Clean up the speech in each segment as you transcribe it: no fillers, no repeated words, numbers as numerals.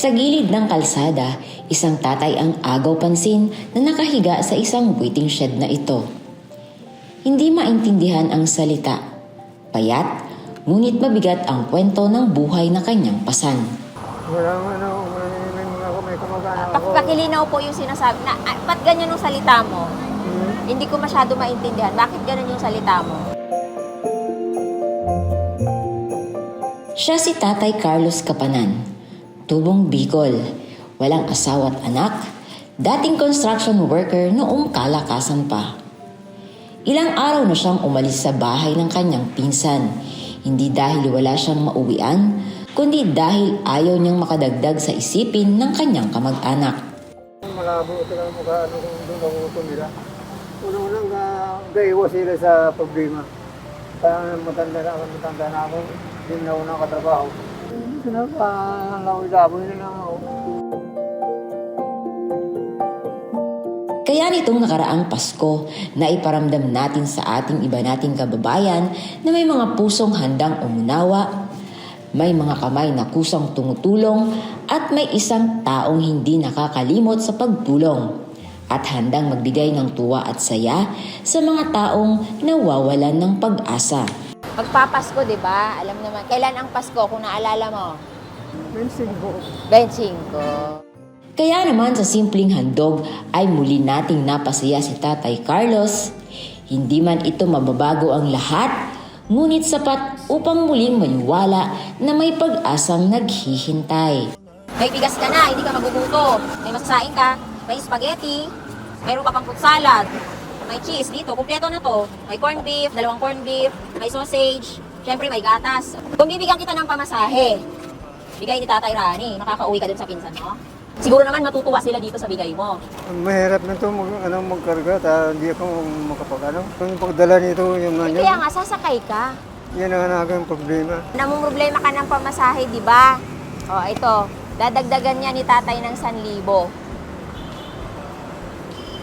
Sa gilid ng kalsada, isang tatay ang agaw pansin na nakahiga sa isang waiting shed na ito. Hindi maintindihan ang salita. Payat, ngunit mabigat ang kwento ng buhay na kanyang pasan. May kamag-anak ako. Pakilinaw po yung sinasabi na, ba't ganyan yung salita mo? Hindi ko masyado maintindihan. Bakit ganun yung salita mo? Siya si Tatay Carlos Kapanan, tubong Bicol, walang asawa at anak, dating construction worker noong kalakasan pa. Ilang araw na siyang umalis sa bahay ng kanyang pinsan, hindi dahil wala siyang mauwian, kundi dahil ayaw niyang makadagdag sa isipin ng kanyang kamag-anak. Malabo talaga mukha kung doon ako tumira. Unang-unang gaiwas sila sa problema. Kaya matanda na ako, hindi na ako nakatrabaho. Sinapalawin-labo na lang ako. Kaya nitong nakaraang Pasko, na iparamdam natin sa ating iba nating kababayan na may mga pusong handang umunawa, may mga kamay na kusang tumutulong at may isang taong hindi nakakalimot sa pagtulong at handang magbigay ng tuwa at saya sa mga taong nawawalan ng pag-asa. Magpapasko, di ba? Alam naman, kailan ang Pasko kung naalala mo? 25. 25. Kaya naman sa simpleng handog ay muli nating napasaya si Tatay Carlos. Hindi man ito mababago ang lahat, ngunit sapat upang muling maniwala na may pag-asang naghihintay. May bigas ka na, hindi ka magugutom. May masasain ka, may spaghetti, mayroon ka pang fruit salad, may cheese dito, kumpleto na to. May corned beef, 2 corned beef, may sausage, syempre may gatas. Kung bibigyan kita ng pamasahe, bigay ni Tatay Rani, makakauwi ka dun sa pinsan mo. Siguro naman matutuwa sila dito sa bigay mo. Mahirap na ito magkarga, hindi ako makapag-ano. Yung pagdala nito, yung nanyo, Kaya nga, sasakay ka. yan ang aking problema. Namumroblema ka ng pamasahe, di ba? O, ito, dadagdagan niya ni Tatay ng 1,000.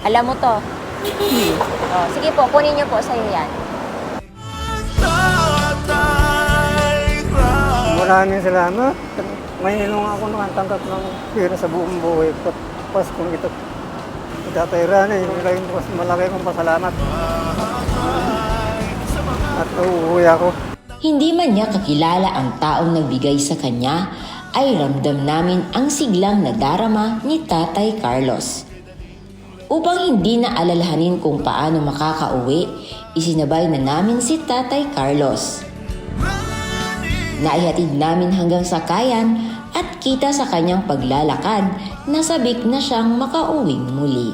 Alam mo to. O, sige po, kunin niyo po sa iyo yan. Maraming salamat. May nilong ako nakatanggap ng pera sa buong buhay. Paskong ito. Tatay Rani, malaki kong pasalamat. At uuwi ako. Hindi man niya kakilala ang taong nagbigay sa kanya, ay ramdam namin ang siglang nadarama ni Tatay Carlos. Upang hindi na alalahanin kung paano makakauwi, isinabay na namin si Tatay Carlos. Naihatid namin hanggang sakayan at kita sa kanyang paglalakad na sabik na siyang makauwing muli.